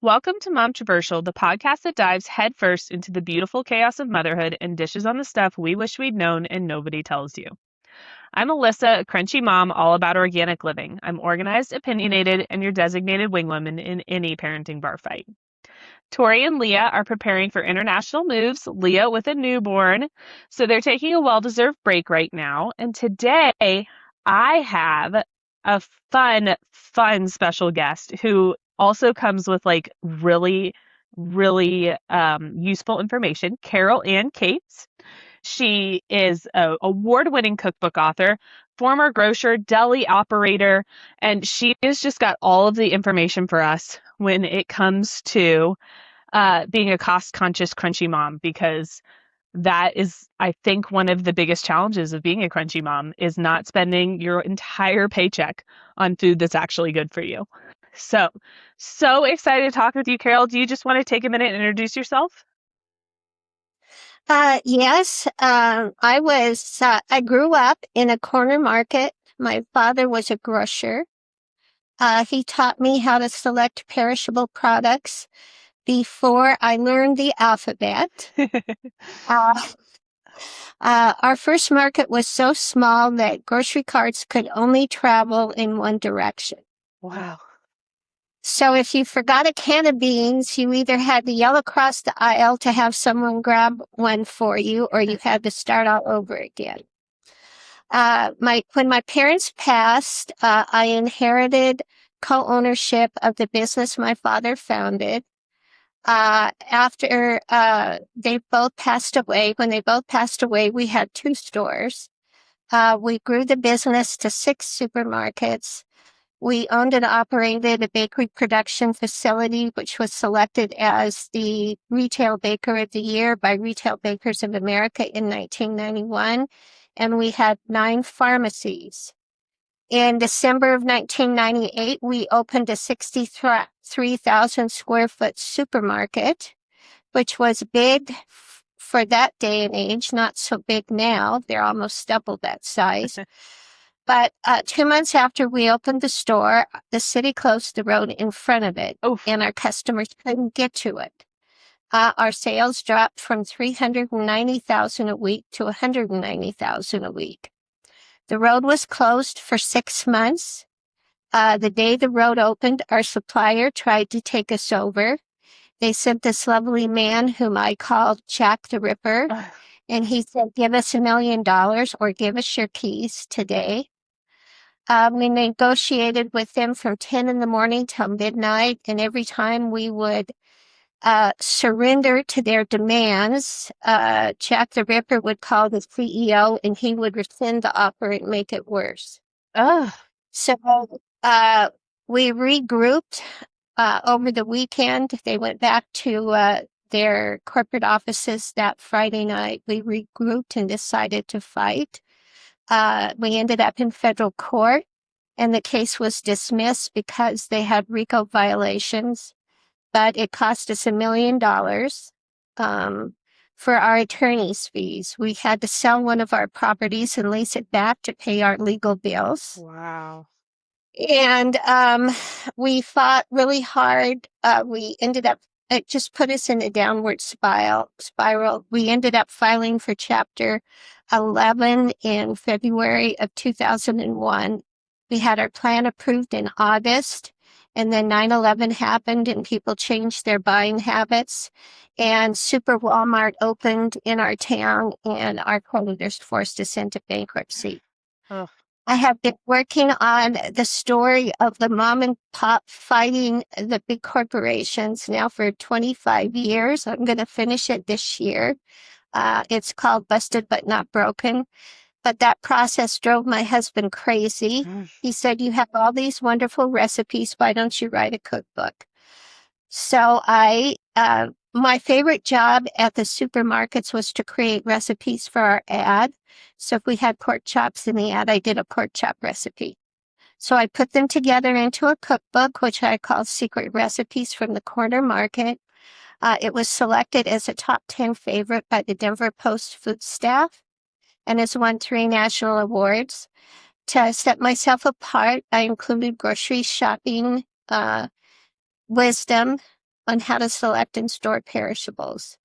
Welcome to Momtroversial, the podcast that dives headfirst into the beautiful chaos of motherhood and dishes on the stuff we wish we'd known and nobody tells you. I'm Alyssa, a crunchy mom all about organic living. I'm organized, opinionated, and your designated wingwoman in any parenting bar fight. Tori and Leah are preparing for international moves, Leah with a newborn, so they're taking a well-deserved break right now. And today I have a fun special guest who also comes with like really useful information. Carol Ann Cates. She is an award-winning cookbook author, former grocer, deli operator, and she has just got all of the information for us when it comes to being a cost-conscious, crunchy mom, because that is, I think, one of the biggest challenges of being a crunchy mom is not spending your entire paycheck on food that's actually good for you. So excited to talk with you, Carol. Do you just want to take a minute and introduce yourself? Yes, I grew up in a corner market. My father was a grocer. He taught me how to select perishable products before I learned the alphabet. Uh, our first market was so small that grocery carts could only travel in one direction. Wow. So if you forgot a can of beans, you either had to yell across the aisle to have someone grab one for you, or you had to start all over again. When my parents passed, I inherited co-ownership of the business my father founded. After they both passed away, when they both passed away, we had 2 stores. We grew the business to 6 supermarkets. We owned and operated a bakery production facility, which was selected as the Retail Baker of the Year by Retail Bakers of America in 1991. And we had 9 pharmacies. In December of 1998, we opened a 63,000 square foot supermarket, which was big for that day and age, not so big now. They're almost double that size. But 2 months after we opened the store, the city closed the road in front of it, and our customers couldn't get to it. Our sales dropped from 390,000 a week to 190,000 a week. The road was closed for 6 months. The day the road opened, our supplier tried to take us over. They sent this lovely man whom I called Jack the Ripper, and he said, "Give us $1 million or give us your keys today." We negotiated with them from 10 in the morning till midnight, and every time we would surrender to their demands, Jack the Ripper would call the CEO, and he would rescind the offer and make it worse. So we regrouped over the weekend. They went back to their corporate offices that Friday night. We regrouped and decided to fight. We ended up in federal court, and the case was dismissed because they had RICO violations, but it cost us $1 million for our attorney's fees. We had to sell one of our properties and lease it back to pay our legal bills. Wow. And we fought really hard. It just put us in a downward spiral. We ended up filing for Chapter 11 in February of 2001. We had our plan approved in August, and then 9/11 happened and people changed their buying habits, and Super Walmart opened in our town, and our creditors forced us into bankruptcy. Oh. I have been working on the story of the mom and pop fighting the big corporations now for 25 years. I'm going to finish it this year. It's called Busted But Not Broken. But that process drove my husband crazy. He said, "You have all these wonderful recipes. Why don't you write a cookbook?" So my favorite job at the supermarkets was to create recipes for our ad. So if we had pork chops in the ad, I did a pork chop recipe. So I put them together into a cookbook, which I called Secret Recipes from the Corner Market. It was selected as a top 10 favorite by the Denver Post food staff and has won 3 national awards. To set myself apart, I included grocery shopping wisdom, on how to select and store perishables.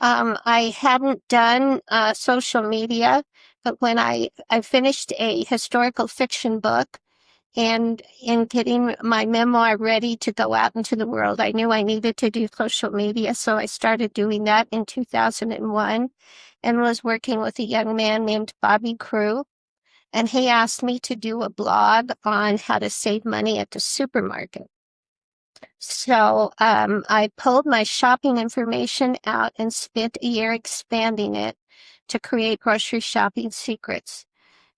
I hadn't done social media, but when I finished a historical fiction book, and in getting my memoir ready to go out into the world, I knew I needed to do social media. So I started doing that in 2001 and was working with a young man named Bobby Crew. And he asked me to do a blog on how to save money at the supermarket. So I pulled my shopping information out and spent a year expanding it to create Grocery Shopping Secrets.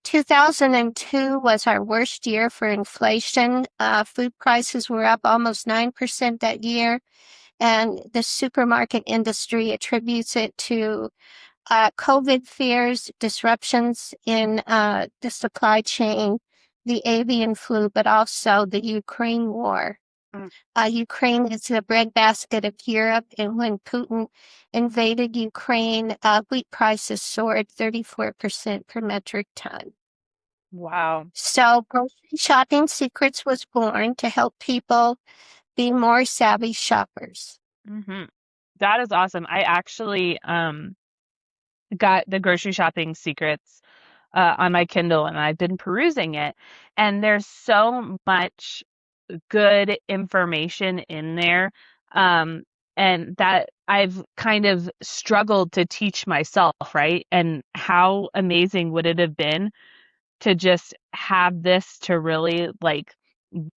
2002 was our worst year for inflation. Food prices were up almost 9% that year, and the supermarket industry attributes it to COVID fears, disruptions in the supply chain, the avian flu, but also the Ukraine war. Mm. Ukraine is the breadbasket of Europe, and when Putin invaded Ukraine, wheat prices soared 34% per metric ton. Wow. So Grocery Shopping Secrets was born to help people be more savvy shoppers. Hmm. That is awesome. I actually got the Grocery Shopping Secrets on my Kindle, and I've been perusing it, and there's so much good information in there, um, and that I've kind of struggled to teach myself, right? And how amazing would it have been to just have this to really like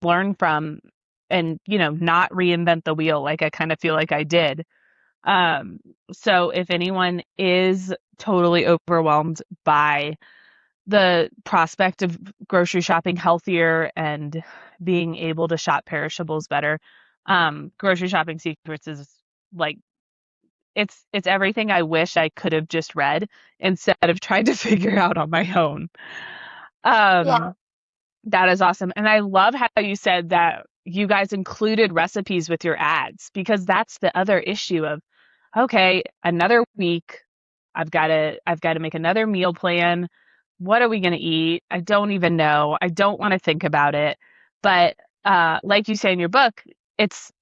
learn from and, not reinvent the wheel like I kind of feel like I did. Um, so if anyone is totally overwhelmed by the prospect of grocery shopping healthier and being able to shop perishables better, Grocery Shopping Secrets is like it's everything I wish I could have just read instead of trying to figure out on my own. Yeah. Um, that is awesome. And I love how you said that you guys included recipes with your ads because that's the other issue of, okay, another week, I've got to make another meal plan. What are we going to eat? I don't even know. I don't want to think about it. But like you say in your book, it's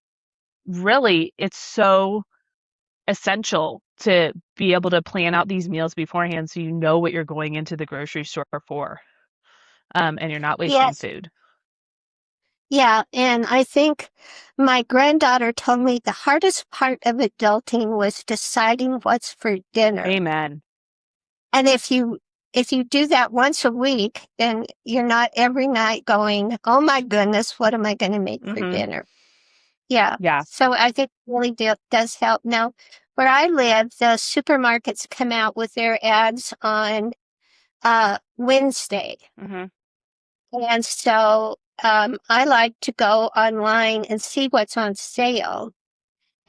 it's so essential to be able to plan out these meals beforehand so you know what you're going into the grocery store for, and you're not wasting Yes. food. Yeah. And I think my granddaughter told me the hardest part of adulting was deciding what's for dinner. Amen. And if you do that once a week, then you're not every night going, oh my goodness, what am I going to make for Hmm. dinner? Yeah. Yeah. So I think it really does help. Now, where I live, the supermarkets come out with their ads on Wednesday. Hmm. And so I like to go online and see what's on sale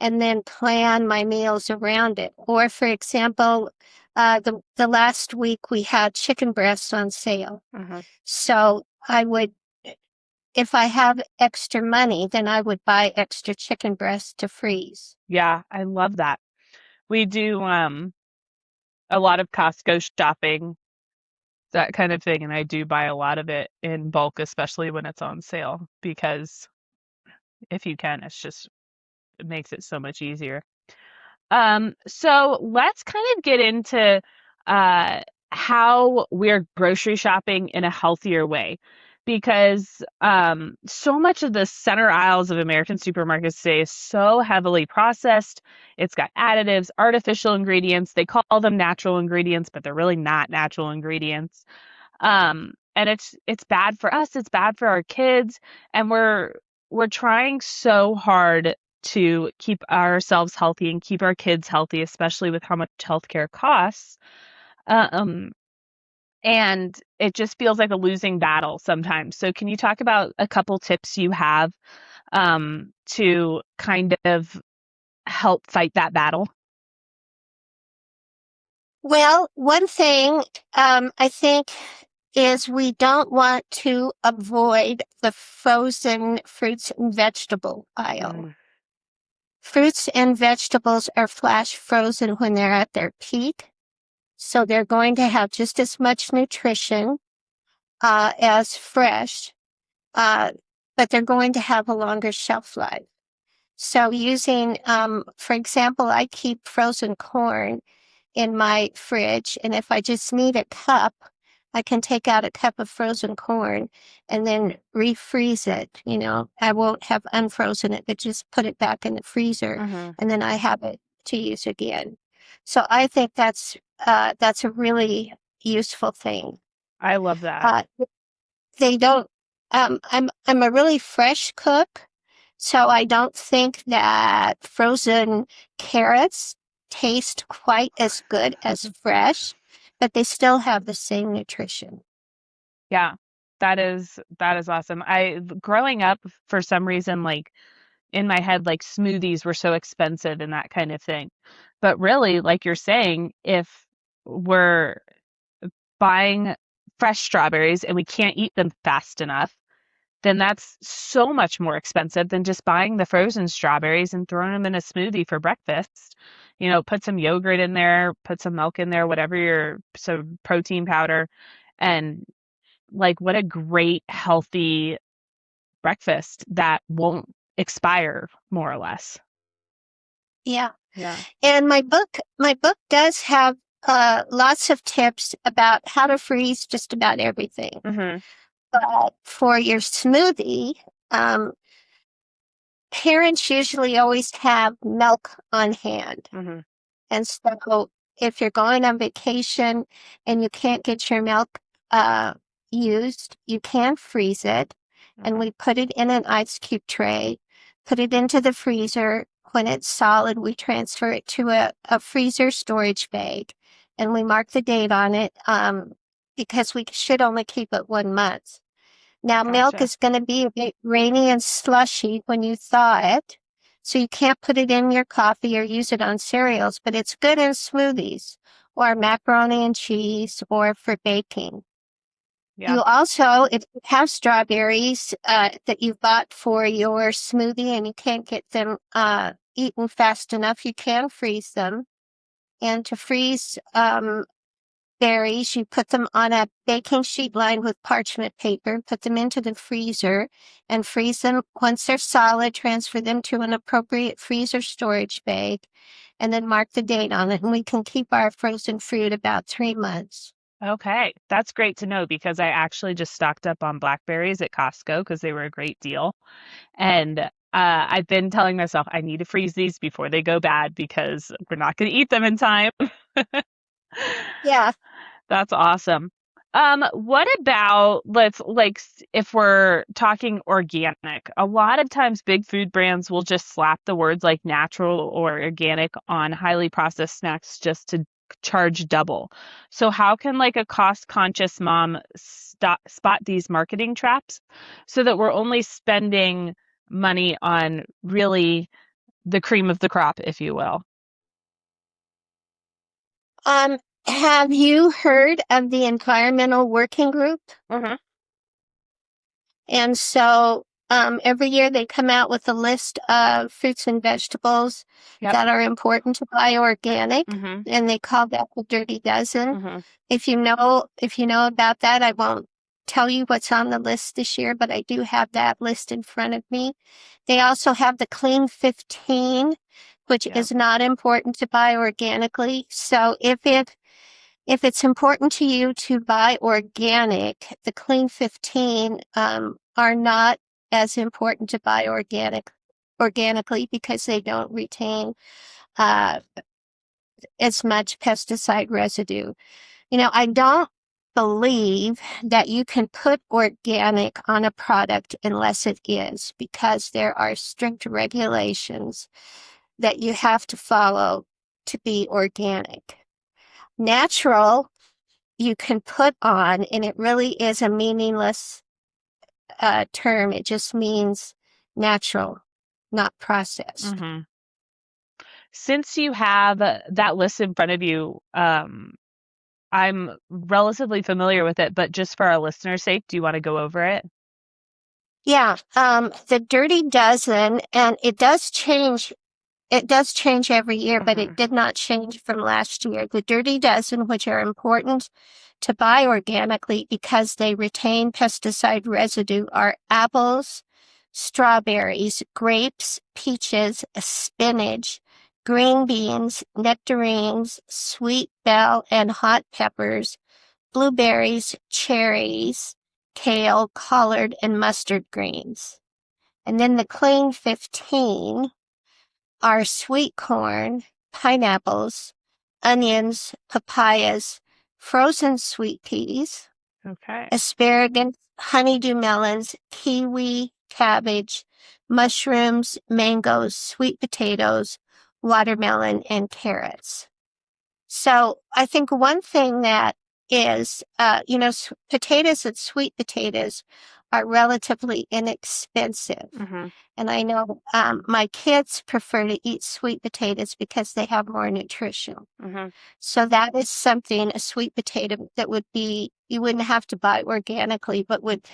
and then plan my meals around it. Or, for example, the last week we had chicken breasts on sale. Hmm. So I would, if I have extra money, then I would buy extra chicken breasts to freeze. Yeah, I love that. We do a lot of Costco shopping, that kind of thing, and I do buy a lot of it in bulk, especially when it's on sale, because if you can, it makes it so much easier. So let's kind of get into uh, how we're grocery shopping in a healthier way. Because so much of the center aisles of American supermarkets today is so heavily processed. It's got additives, artificial ingredients. They call them natural ingredients, but they're really not natural ingredients. And it's bad for us. It's bad for our kids, and we're trying so hard to keep ourselves healthy and keep our kids healthy, especially with how much healthcare costs. Um, and it just feels like a losing battle sometimes. So can you talk about a couple tips you have to kind of help fight that battle? Well, one thing I think is we don't want to avoid the frozen fruits and vegetable aisle. Mm, Fruits and vegetables are flash frozen when they're at their peak, so they're going to have just as much nutrition as fresh, uh, but they're going to have a longer shelf life. So using, for example, I keep frozen corn in my fridge, and if I just need a cup, I can take out a cup of frozen corn and then refreeze it. I won't have unfrozen it, but just put it back in the freezer, Hmm. and then I have it to use again. So I think that's a really useful thing. I love that. Uh, they don't. I'm a really fresh cook, so I don't think that frozen carrots taste quite as good as fresh, but they still have the same nutrition. Yeah, that is awesome. I growing up for some reason, like in my head, like smoothies were so expensive and that kind of thing. But really, like you're saying, if we're buying fresh strawberries and we can't eat them fast enough, then that's so much more expensive than just buying the frozen strawberries and throwing them in a smoothie for breakfast. Put some yogurt in there, put some milk in there, whatever your some protein powder, and like what a great healthy breakfast that won't expire more or less. Yeah. Yeah. And my book does have lots of tips about how to freeze just about everything. Hmm. But for your smoothie, um, parents usually always have milk on hand. Hmm. And so if you're going on vacation and you can't get your milk uh, used, you can freeze it. And Hmm. we put it in an ice cube tray, put it into the freezer. When it's solid, we transfer it to a freezer storage bag and we mark the date on it because we should only keep it 1 month. Now, milk Gotcha. is going to be a bit rainy and slushy when you thaw it, so you can't put it in your coffee or use it on cereals, but it's good in smoothies or macaroni and cheese or for baking. Yeah. You also, if you have strawberries that you've bought for your smoothie and you can't get them eaten fast enough, you can freeze them. And to freeze berries, you put them on a baking sheet lined with parchment paper, put them into the freezer, and freeze them. Once they're solid, transfer them to an appropriate freezer storage bag, and then mark the date on it. And we can keep our frozen fruit about 3 months. Okay. That's great to know because I actually just stocked up on blackberries at Costco because they were a great deal. And I've been telling myself I need to freeze these before they go bad because we're not going to eat them in time. Yeah. That's awesome. What about if we're talking organic, a lot of times big food brands will just slap the words like natural or organic on highly processed snacks just to charge double. So how can like a cost conscious mom spot these marketing traps so that we're only spending money on really the cream of the crop, if you will? Have you heard of the Environmental Working Group? Hmm. And so every year they come out with a list of fruits and vegetables Yep. that are important to buy organic, Hmm. and they call that the Dirty Dozen. Hmm. If you know about that, I won't tell you what's on the list this year, but I do have that list in front of me. They also have the Clean 15, which Yep. is not important to buy organically. So if it's important to you to buy organic, the Clean 15 are not as important to buy organically because they don't retain uh, as much pesticide residue. I don't believe that you can put organic on a product unless it is, because there are strict regulations that you have to follow to be organic. Natural you can put on, and it really is a meaningless term. It just means natural, not processed. Hmm. Since you have that list in front of you, I'm relatively familiar with it, but just for our listeners' sake, do you want to go over it? Yeah, the Dirty Dozen, and it does change. It does change every year, but it Hmm. did not change from last year. The Dirty Dozen, which are important to buy organically because they retain pesticide residue, are apples, strawberries, grapes, peaches, spinach, green beans, nectarines, sweet bell and hot peppers, blueberries, cherries, kale, collard, and mustard greens. And then the clean 15 are sweet corn, pineapples, onions, papayas, frozen sweet peas, Okay. asparagus, honeydew melons, kiwi, cabbage, mushrooms, mangoes, sweet potatoes, watermelon, and carrots. So I think one thing that is, potatoes and sweet potatoes are relatively inexpensive. Hmm. And I know my kids prefer to eat sweet potatoes because they have more nutrition. Hmm. So that is something, a sweet potato that would be, you wouldn't have to buy organically, but would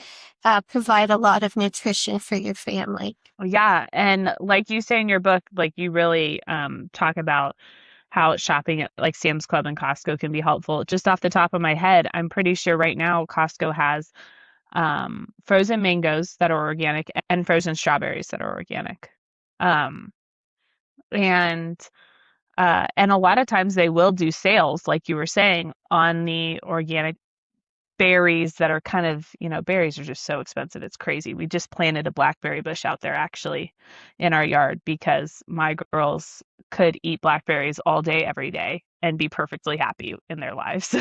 provide a lot of nutrition for your family. Well, yeah, and like you say in your book, like you really talk about how shopping at like Sam's Club and Costco can be helpful. Just off the top of my head, I'm pretty sure right now Costco has frozen mangoes that are organic and frozen strawberries that are organic. Um, and and a lot of times they will do sales, like you were saying, on the organic berries that are kind of, berries are just so expensive. It's crazy. We just planted a blackberry bush out there actually in our yard because my girls could eat blackberries all day, every day, and be perfectly happy in their lives.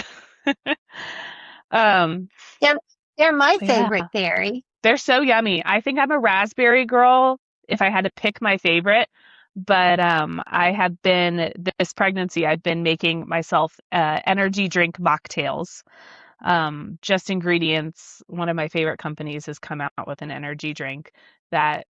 um, Yeah, they're my yeah, favorite berry. they're so yummy. I think I'm a raspberry girl if I had to pick my favorite. But I have been this pregnancy, I've been making myself energy drink mocktails. Just ingredients. One of my favorite companies has come out with an energy drink that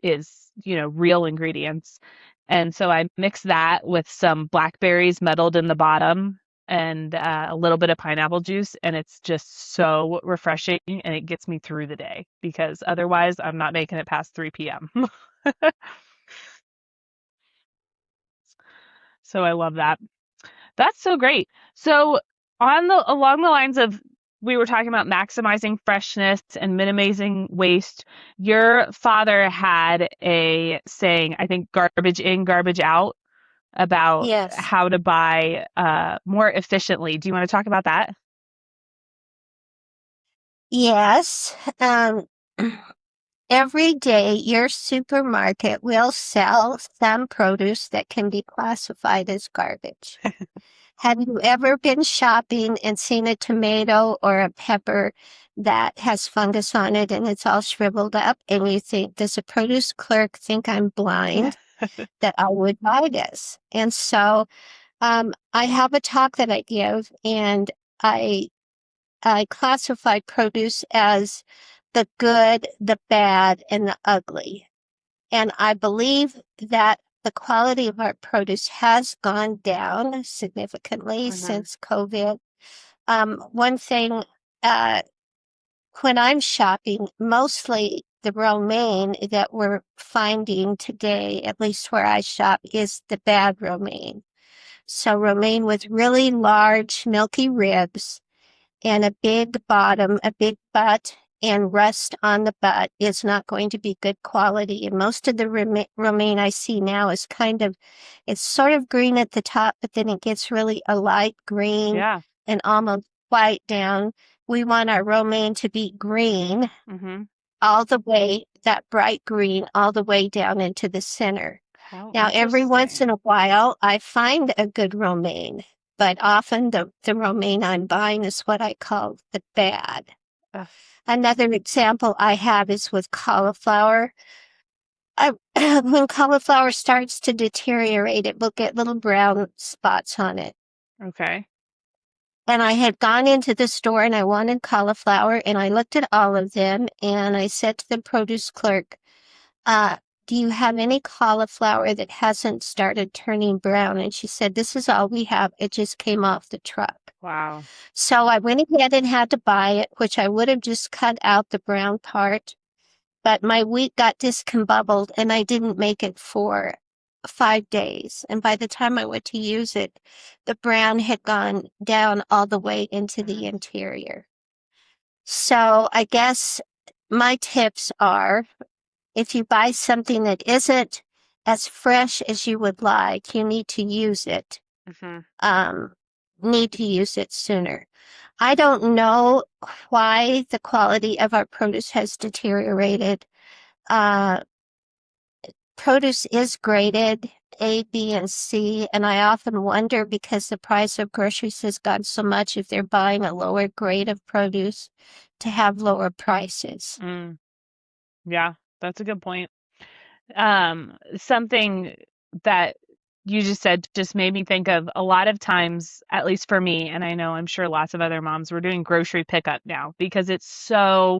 is, real ingredients. And so I mix that with some blackberries muddled in the bottom and a little bit of pineapple juice. And it's just so refreshing and it gets me through the day because otherwise I'm not making it past 3 p.m. So I love that. That's so great. So along the lines of we were talking about maximizing freshness and minimizing waste, your father had a saying, I think garbage in, garbage out, about Yes. how to buy more efficiently. Do you want to talk about that? Yes. Every day, your supermarket will sell some produce that can be classified as garbage. Have you ever been shopping and seen a tomato or a pepper that has fungus on it and it's all shriveled up and you think, does a produce clerk think I'm blind that I would buy this? And so I have a talk that I give and I I classify produce as the good, the bad, and the ugly. And I believe that the quality of our produce has gone down significantly Hmm. since COVID. One thing, uh, when I'm shopping, mostly the romaine that we're finding today, at least where I shop, is the bad romaine. So romaine with really large milky ribs and a big bottom, a big butt, and rust on the butt is not going to be good quality. And most of the romaine I see now is it's sort of green at the top, but then it gets really a light green Yeah. and almost white down. We want our romaine to be green Hmm. all the way, that bright green, all the way down into the center. How Now, every once interesting. in a while, I find a good romaine, but often the romaine I'm buying is what I call the bad. Ugh. Another example I have is with cauliflower. When cauliflower starts to deteriorate, it will get little brown spots on it. Okay. And I had gone into the store and I wanted cauliflower and I looked at all of them and I said to the produce clerk, uh, do you have any cauliflower that hasn't started turning brown? And she said, this is all we have. It just came off the truck. Wow. So I went ahead and had to buy it, which I would have just cut out the brown part. But my wheat got discombobbled and I didn't make it for 5 days. And by the time I went to use it, the brown had gone down all the way into the Mhm. interior. So I guess my tips are If you buy something that isn't as fresh as you would like, you need to use it. Hmm. Um, need to use it sooner. I don't know why the quality of our produce has deteriorated. Uh, Produce is graded A, B, and C, and I often wonder because the price of groceries has gone so much if they're buying a lower grade of produce to have lower prices. Mm, yeah, that's a good point. Something that you just said just made me think of a lot of times, at least for me, and I know I'm sure lots of other moms, we're doing grocery pickup now because it's so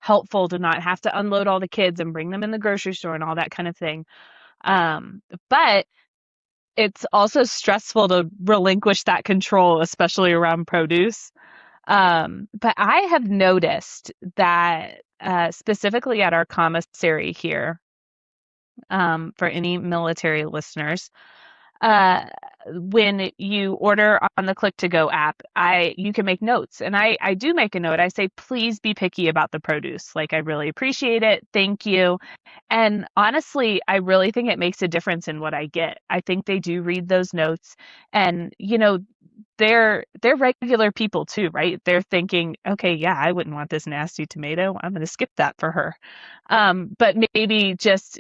helpful to not have to unload all the kids and bring them in the grocery store and all that kind of thing. But it's also stressful to relinquish that control, especially around produce. But I have noticed that specifically at our commissary here, for any military listeners, uh, when you order on the Click to Go app, you can make notes, and I do make a note. I say, please be picky about the produce. Like, I really appreciate it. Thank you. And honestly, I really think it makes a difference in what I get. I think they do read those notes, and they're regular people too, right? They're thinking, okay, yeah, I wouldn't want this nasty tomato. I'm going to skip that for her. But maybe just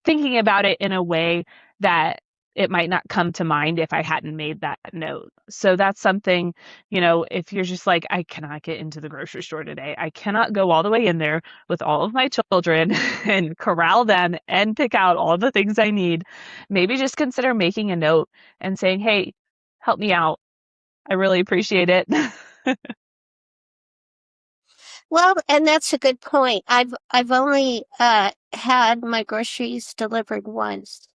thinking about it in a way that it might not come to mind if I hadn't made that note. So that's something, if you're just like, I cannot get into the grocery store today, I cannot go all the way in there with all of my children and corral them and pick out all the things I need, maybe just consider making a note and saying, hey, help me out. I really appreciate it. Well, and that's a good point. I've only had my groceries delivered once,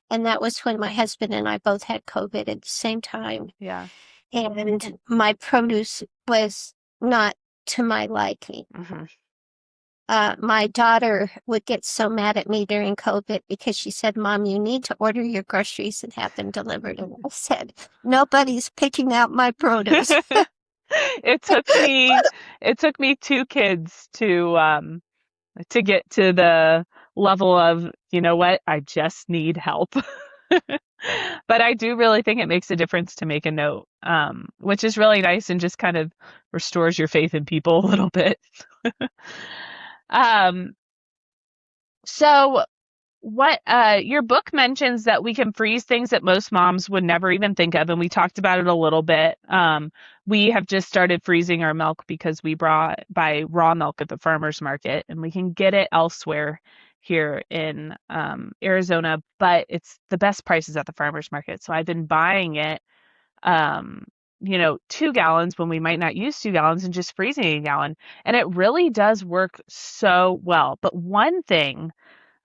and that was when my husband and I both had COVID at the same time. Yeah. And my produce was not to my liking. Hmm. My daughter would get so mad at me during COVID because she said, Mom, you need to order your groceries and have them delivered. And I said, nobody's picking out my produce. It took me it took me two kids to get to the level of, you know what, I just need help. But I do really think it makes a difference to make a note, which is really nice and just kind of restores your faith in people a little bit. Um, so what your book mentions that we can freeze things that most moms would never even think of, and we talked about it a little bit. We have just started freezing our milk because we buy raw milk at the farmers market, and we can get it elsewhere here in Arizona, but it's the best prices at the farmers market. So I've been buying it, um, 2 gallons when we might not use 2 gallons, and just freezing a gallon, and it really does work so well. But one thing,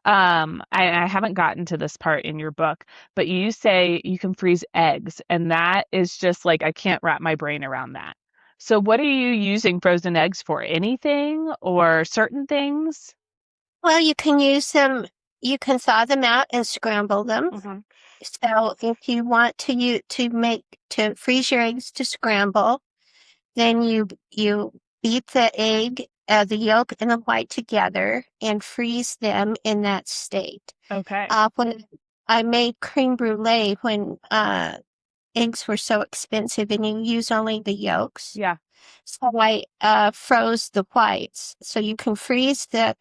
I haven't gotten to this part in your book, but you say you can freeze eggs, and that is just like, I can't wrap my brain around that. So what are you using frozen eggs for? Anything or certain things? Well, you can use them, you can thaw them out and scramble them. Hmm. So if you want to freeze your eggs to scramble, then you beat the egg, the yolk and the white together and freeze them in that state. Okay. When I made creme brulee when eggs were so expensive and you use only the yolks. Yeah. So I froze the whites. So you can freeze the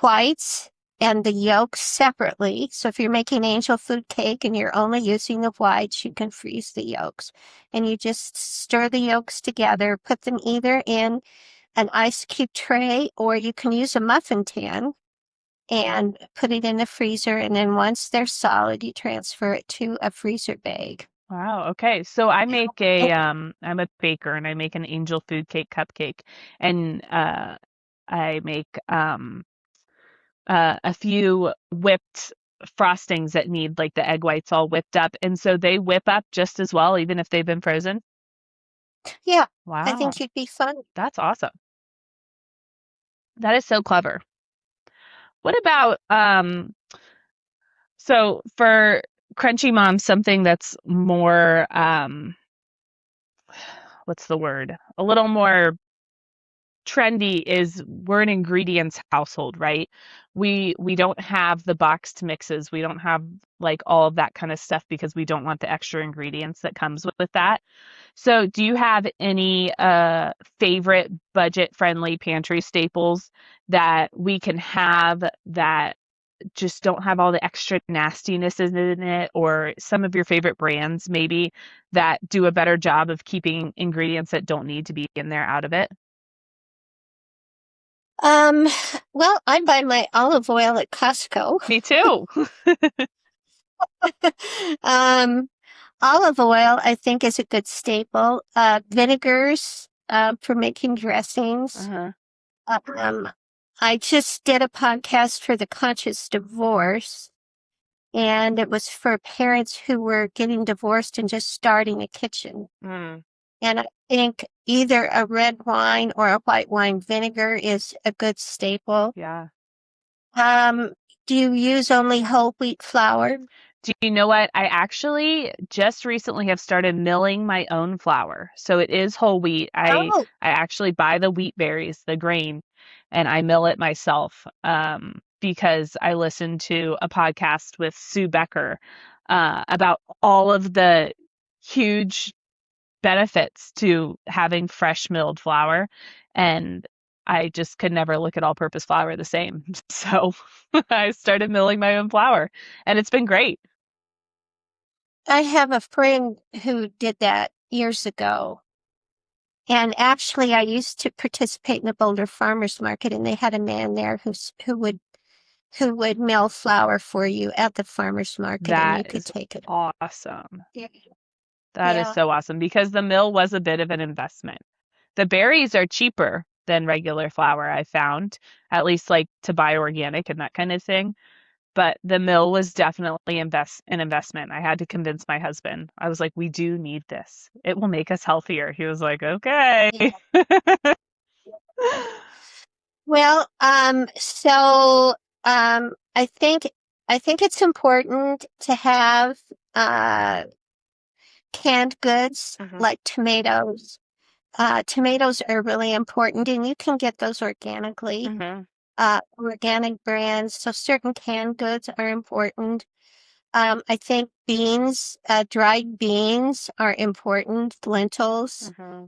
whites and the yolks separately. So if you're making angel food cake and you're only using the whites, you can freeze the yolks. And you just stir the yolks together, put them either in an ice cube tray or you can use a muffin tin and put it in the freezer. And then once they're solid, you transfer it to a freezer bag. Wow. Okay. So I'm a baker, and I make an angel food cake cupcake, and I make a few whipped frostings that need like the egg whites all whipped up. And so they whip up just as well, even if they've been frozen. Yeah, I Wow. think you'd be fun. That's awesome. That is so clever. What about, so for crunchy moms, something that's more, what's the word? A little more trendy is we're an ingredients household, right? We don't have the boxed mixes. We don't have like all of that kind of stuff because we don't want the extra ingredients that comes with that. So, do you have any favorite budget-friendly pantry staples that we can have that just don't have all the extra nastiness in it, or some of your favorite brands maybe that do a better job of keeping ingredients that don't need to be in there out of it? Um, well, I buy my olive oil at Costco. Me too. Um, olive oil, I think, is a good staple. Vinegars, for making dressings. Uh-huh. Um, I just did a podcast for the conscious divorce, and it was for parents who were getting divorced and just starting a kitchen. Mm, And I think either a red wine or a white wine vinegar is a good staple. yeah. Um, do you use only whole wheat flour? Do you know what? I actually just recently have started milling my own flour. So it is whole wheat. Oh, I actually buy the wheat berries, the grain, and I mill it myself because I listened to a podcast with Sue Becker about all of the huge benefits to having fresh milled flour. And I just could never look at all purpose flour the same. So I started milling my own flour, and it's been great. I have a friend who did that years ago. And actually, I used to participate in the Boulder Farmers Market, and they had a man there who would mill flour for you at the farmers market, and you That could is take it. awesome. Yeah. That is Yeah. so awesome because the mill was a bit of an investment. The berries are cheaper than regular flour, I found, at least like to buy organic and that kind of thing. But the mill was definitely an investment. I had to convince my husband. I was like, we do need this. It will make us healthier. He was like, okay. Yeah. Well, I think it's important to have uh canned goods Hmm. like tomatoes. Tomatoes are really important, and you can get those organically. Hmm. Organic brands. So certain canned goods are important. I think beans, dried beans are important. Lentils. Hmm.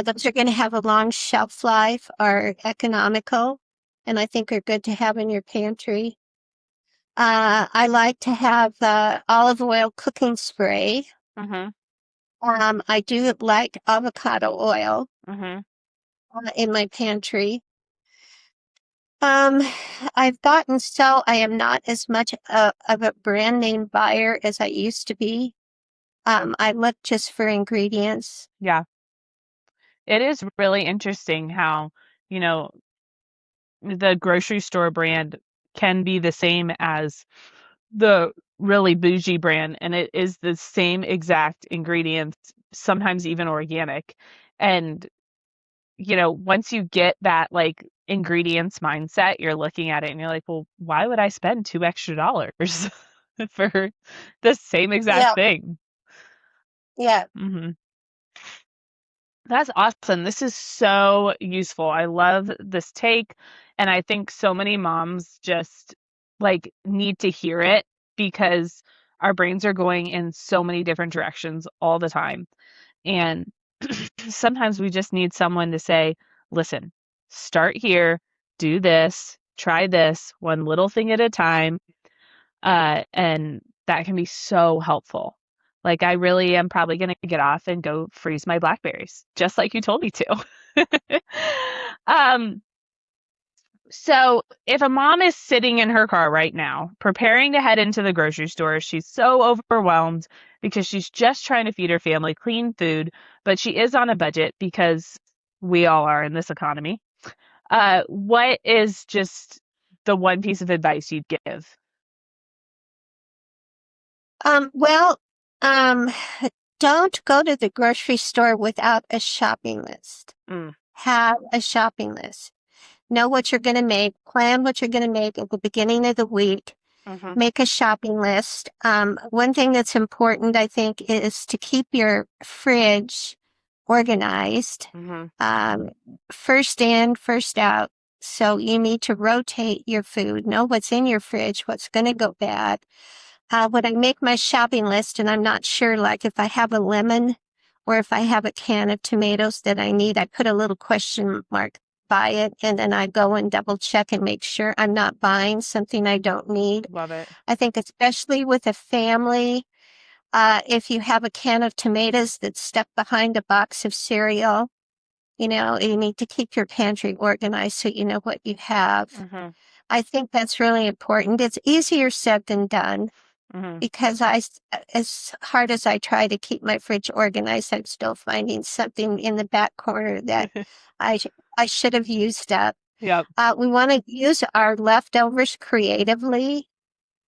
Those are going to have a long shelf life, are economical, and I think are good to have in your pantry. I like to have the olive oil cooking spray. Hmm. I do like avocado oil Hmm. in my pantry. Um, I've gotten so I am not as much of a brand name buyer as I used to be. I look just for ingredients. Yeah. It is really interesting how, you know, the grocery store brand can be the same as the really bougie brand, and it is the same exact ingredients, sometimes even organic. And, once you get that like ingredients mindset, you're looking at it and you're like, well, why would I spend $2 extra for the same exact Yeah, thing? yeah. Hmm. That's awesome. This is so useful. I love this take. And I think so many moms just like need to hear it because our brains are going in so many different directions all the time. And sometimes we just need someone to say, listen, start here, do this, try this one little thing at a time, and that can be so helpful. Like, I really am probably going to get off and go freeze my blackberries, just like you told me to. um, so, if a mom is sitting in her car right now, preparing to head into the grocery store, she's so overwhelmed because she's just trying to feed her family clean food, but she is on a budget because we all are in this economy. What is just the one piece of advice you'd give? Well, um, don't go to the grocery store without a shopping list. Mm, Have a shopping list. Know what you're going to make. Plan what you're going to make at the beginning of the week. mhm, Make a shopping list. One thing that's important, I think, is to keep your fridge organized. Mm-hmm. Um, First in, first out. So you need to rotate your food, know what's in your fridge, what's going to go bad. When I make my shopping list and I'm not sure, like if I have a lemon or if I have a can of tomatoes that I need, I put a little question mark by it, and then I go and double check and make sure I'm not buying something I don't need. Love it. I think especially with a family, if you have a can of tomatoes that's stuck behind a box of cereal, you need to keep your pantry organized so you know what you have. Mm-hmm. I think that's really important. It's easier said than done Mm-hmm. because as hard as I try to keep my fridge organized, I'm still finding something in the back corner that I I should have used up. Yep. We want to use our leftovers creatively.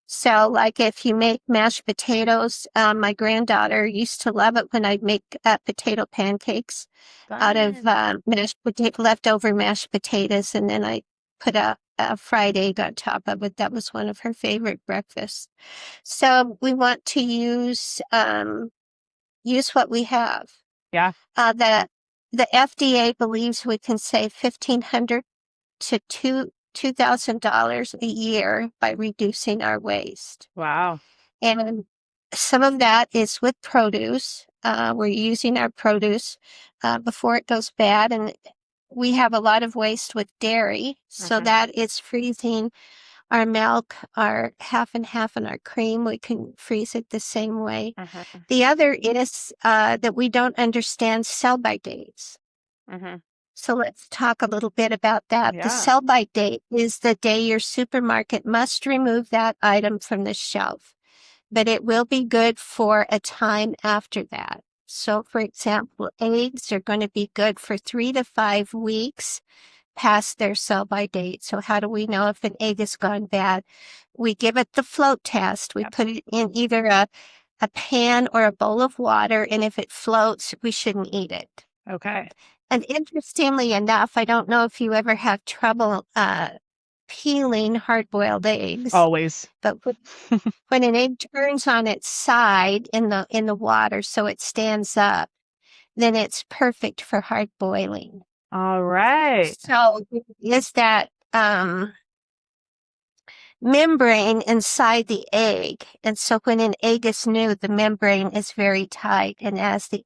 So, like if you make mashed potatoes, my granddaughter used to love it when I'd make potato pancakes out of Fun. leftover mashed potatoes, and then I put a fried egg on top of it. That was one of her favorite breakfasts. So we want to use what we have. Yeah. The FDA believes we can save $1,500 to $2,000 a year by reducing our waste. Wow. And some of that is with produce. We're using our produce before it goes bad. And we have a lot of waste with dairy. So Mm-hmm. that is freezing our milk, our half and half, and our cream. We can freeze it the same way. Mm-hmm. The other is that we don't understand sell-by dates. Mm-hmm. So let's talk a little bit about that. The Yeah. sell-by date is the day your supermarket must remove that item from the shelf, but it will be good for a time after that. So, for example, eggs are going to be good for 3 to 5 weeks past their sell-by date. So how do we know if an egg has gone bad? We give it the float test. We Yep. put it in either a pan or a bowl of water, and if it floats, we shouldn't eat it. Okay. And interestingly enough, I don't know if you ever have trouble peeling hard-boiled eggs, Always. but when an egg turns on its side in the water so it stands up, then it's perfect for hard boiling. All right. So is that membrane inside the egg. And so when an egg is new, the membrane is very tight. And as the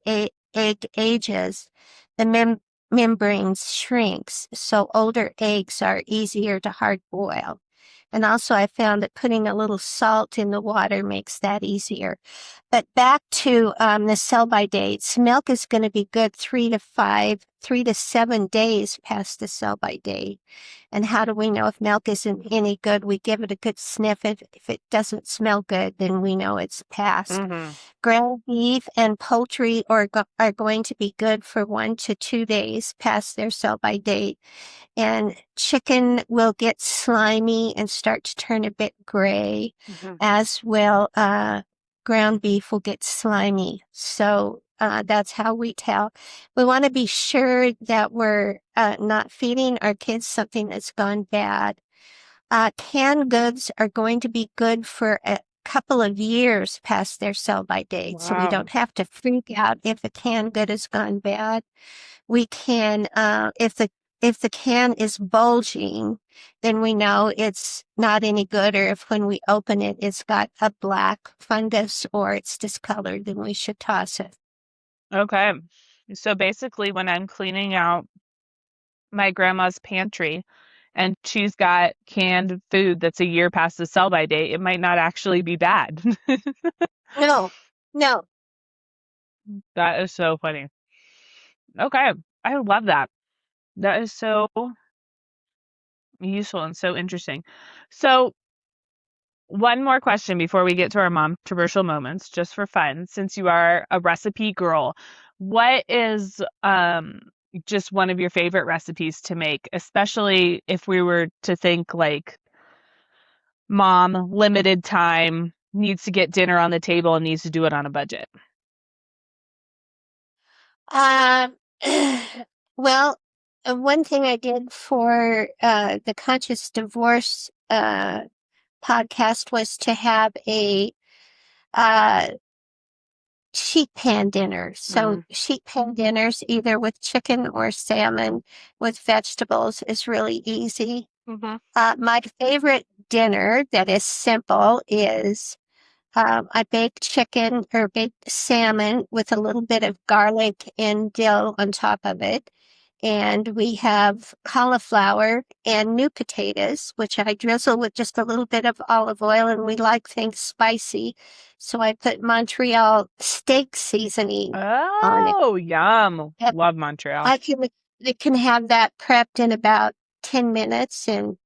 egg ages, the membrane shrinks. So older eggs are easier to hard boil. And also I found that putting a little salt in the water makes that easier. But back to the sell-by dates, milk is going to be good 3 to 7 days past the sell-by date. And how do we know if milk isn't any good? We give it a good sniff. If it doesn't smell good, then we know it's past. Mm-hmm. Ground beef and poultry are going to be good for 1 to 2 days past their sell-by date. And chicken will get slimy and start to turn a bit gray, Mm-hmm. as will ground beef will get slimy. So that's how we tell. We want to be sure that we're not feeding our kids something that's gone bad. Canned goods are going to be good for a couple of years past their sell-by date. So we Wow. don't have to freak out if a canned good has gone bad. We can, if the can is bulging, then we know it's not any good, or if when we open it, it's got a black fungus or it's discolored, then we should toss it. Okay. So basically, when I'm cleaning out my grandma's pantry and she's got canned food that's a year past the sell-by date, it might not actually be bad. No, no. That is so funny. Okay. I love that. That is so useful and so interesting. So, one more question before we get to our controversial moments, just for fun, since you are a recipe girl. What is just one of your favorite recipes to make, especially if we were to think like mom, limited time, needs to get dinner on the table and needs to do it on a budget? Um, well, one thing I did for the conscious divorce podcast was to have a uh, sheet pan dinners. So Mm. sheet pan dinners, either with chicken or salmon with vegetables, is really easy. Hmm. My favorite dinner that is simple is I bake chicken or baked salmon with a little bit of garlic and dill on top of it. And we have cauliflower and new potatoes, which I drizzle with just a little bit of olive oil, and we like things spicy. So I put Montreal steak seasoning on it. Oh, yum. Yep. Love Montreal. I can, they can have that prepped in about 10 minutes, and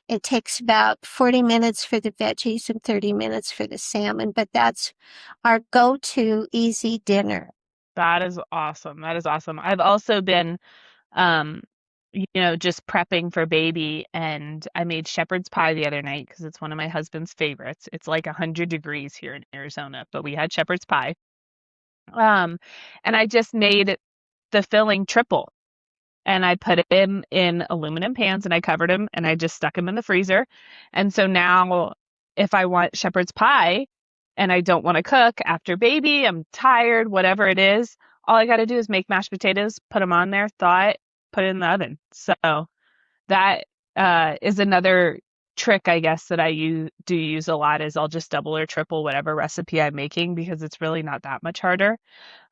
it takes about 40 minutes for the veggies and 30 minutes for the salmon, but that's our go-to easy dinner. That is awesome. That is awesome. I've also been, um, just prepping for baby, and I made shepherd's pie the other night because it's one of my husband's favorites. It's like 100 degrees here in Arizona, but we had shepherd's pie. Um, and I just made the filling triple. And I put him in aluminum pans and I covered him and I just stuck him in the freezer. And so now if I want shepherd's pie and I don't want to cook after baby, I'm tired, whatever it is, all I got to do is make mashed potatoes, put them on there, thaw it, put it in the oven. So that is another trick, I guess, that do use a lot is I'll just double or triple whatever recipe I'm making because it's really not that much harder,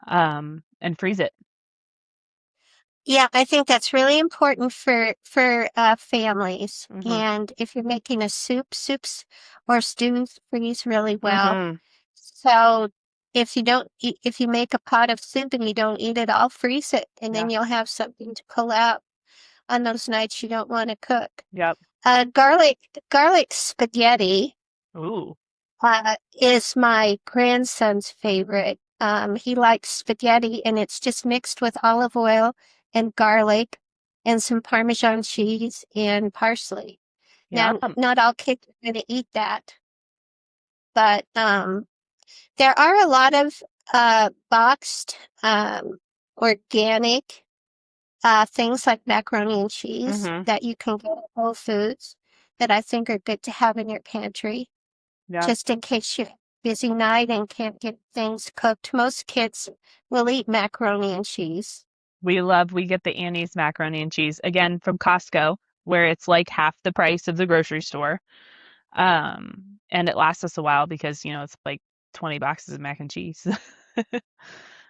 and freeze it. Yeah, I think that's really important for families. Hmm. And if you're making a soups or stews freeze really well. Hmm. So if you make a pot of soup and you don't eat it all, freeze it, and Yeah. then you'll have something to pull out on those nights you don't want to cook. Yep. Garlic spaghetti Ooh. is my grandson's favorite. He likes spaghetti, and it's just mixed with olive oil and garlic and some Parmesan cheese and parsley. Now, Yum. not all kids are going to eat that, but there are a lot of boxed organic things like macaroni and cheese Hmm. that you can get at Whole Foods that I think are good to have in your pantry, Yeah. just in case you have a busy night and can't get things cooked. Most kids will eat macaroni and cheese. We get the Annie's macaroni and cheese again from Costco, where it's like half the price of the grocery store. And it lasts us a while because, it's like 20 boxes of mac and cheese.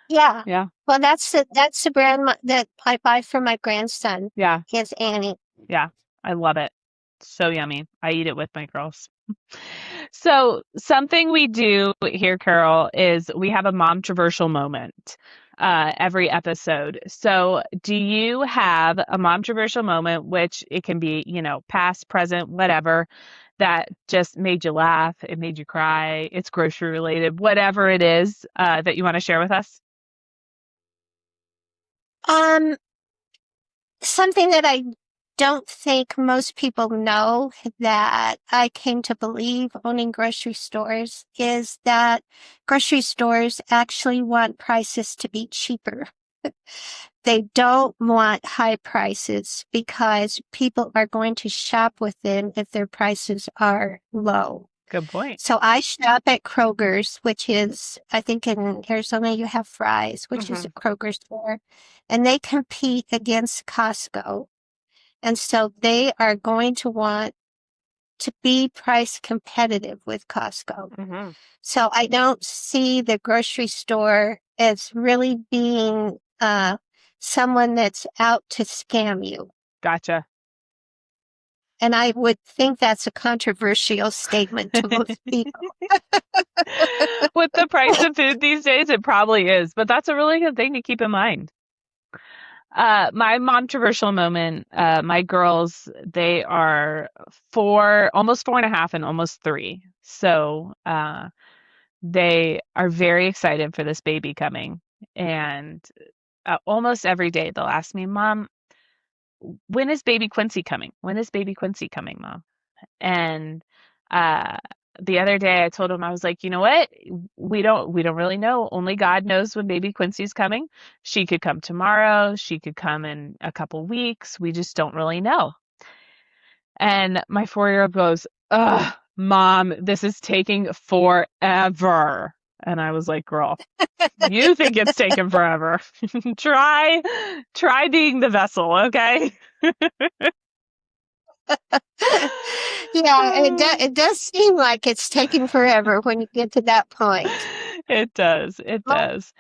Yeah. Yeah. Well, that's the brand that I buy for my grandson. Yeah. His Annie. Yeah. I love it. So yummy. I eat it with my girls. So something we do here, Carol, is we have a momtroversial moment every episode. So do you have a momtroversial moment, which it can be, past, present, whatever, that just made you laugh, it made you cry, it's grocery related, whatever it is that you want to share with us? Um, Something that I don't think most people know that I came to believe owning grocery stores is that grocery stores actually want prices to be cheaper. They don't want high prices because people are going to shop with them if their prices are low. Good point. So I shop at Kroger's, which is, I think in Arizona you have Fry's, which is Hmm. a Kroger store, and they compete against Costco. And so they are going to want to be price competitive with Costco. Hmm. So I don't see the grocery store as really being someone that's out to scam you. Gotcha. And I would think that's a controversial statement to most people. With the price of food these days, it probably is, but that's a really good thing to keep in mind. My controversial moment, my girls, they are almost 4.5 and almost 3. So, they are very excited for this baby coming. And almost every day they'll ask me, Mom, when is baby Quincy coming? When is baby Quincy coming, Mom? And uh, the other day I told him, I was like, you know what? We don't really know. Only God knows when baby Quincy's coming. She could come tomorrow. She could come in a couple weeks. We just don't really know. And my 4-year-old goes, ugh, Mom, this is taking forever. And I was like, girl, you think it's taken forever. Try being the vessel, okay? Yeah, it does seem like it's taking forever when you get to that point. It does. It My, does.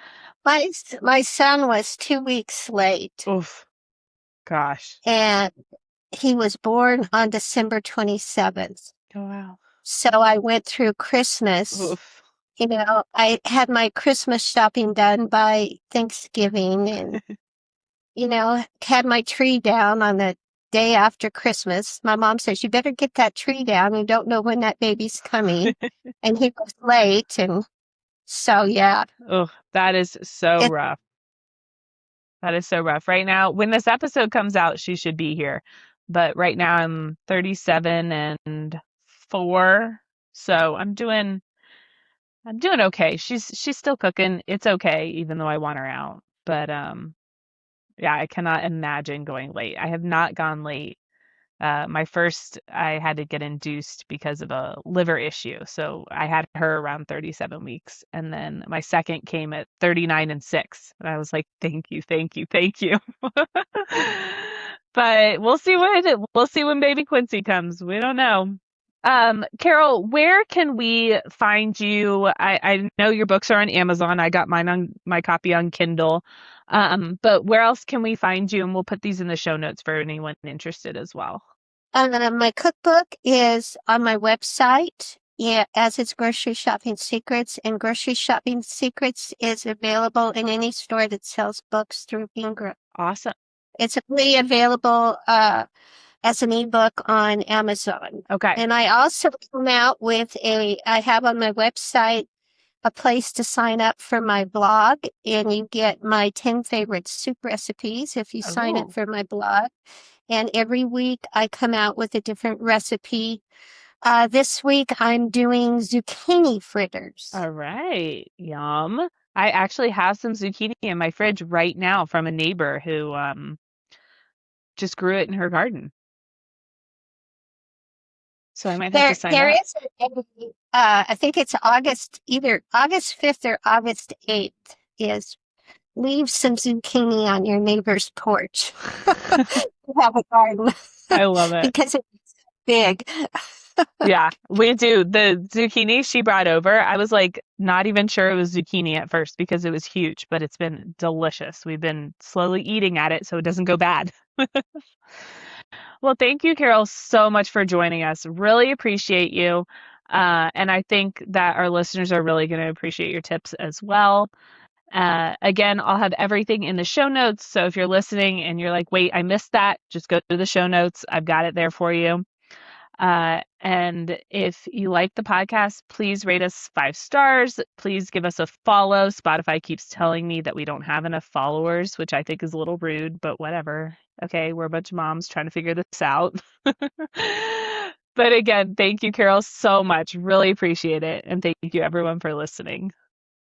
my son was 2 weeks late, Oof. Gosh. and he was born on December 27th. Oh, wow. So I went through Christmas. Oof. You know, I had my Christmas shopping done by Thanksgiving and, had my tree down on the day after Christmas. My mom says, you better get that tree down. You don't know when that baby's coming. And he was late. And so, yeah, Oh, that is so it, rough. That is so rough. Right now, when this episode comes out, she should be here. But right now I'm 37 and 4. So I'm doing okay. She's still cooking. It's okay, even though I want her out. But yeah, I cannot imagine going late. I have not gone late. My first, I had to get induced because of a liver issue. So I had her around 37 weeks. And then my second came at 39 and 6. And I was like, thank you, thank you, thank you. But we'll see when baby Quincy comes. We don't know. Carol, where can we find you? I know your books are on Amazon. I got my copy on Kindle. But where else can we find you? And we'll put these in the show notes for anyone interested as well. my cookbook is on my website. Yeah, as it's Grocery Shopping Secrets, and Grocery Shopping Secrets is available in any store that sells books through Ingram. Awesome. It's only available as an ebook on Amazon. Okay. And I also come out with I have on my website a place to sign up for my blog, and you get my 10 favorite soup recipes if you sign up Oh, for my blog. And every week I come out with a different recipe. This week I'm doing zucchini fritters. all right. Yum. I actually have some zucchini in my fridge right now from a neighbor who just grew it in her garden. So I might have to sign There up. is I think it's either August 5th or August 8th is leave some zucchini on your neighbor's porch. You have a garden I love it. because it's big. Yeah, we do. The zucchini she brought over, I was like not even sure it was zucchini at first because it was huge, but it's been delicious. We've been slowly eating at it so it doesn't go bad. Well, thank you, Carol, so much for joining us. Really appreciate you. And I think that our listeners are really going to appreciate your tips as well. Again, I'll have everything in the show notes. So if you're listening and you're like, wait, I missed that, just go to the show notes. I've got it there for you. And if you like the podcast, please rate us 5 stars. Please give us a follow. Spotify keeps telling me that we don't have enough followers, which I think is a little rude, but whatever. Okay, we're a bunch of moms trying to figure this out. But again, thank you, Carol, so much. Really appreciate it. And thank you, everyone, for listening.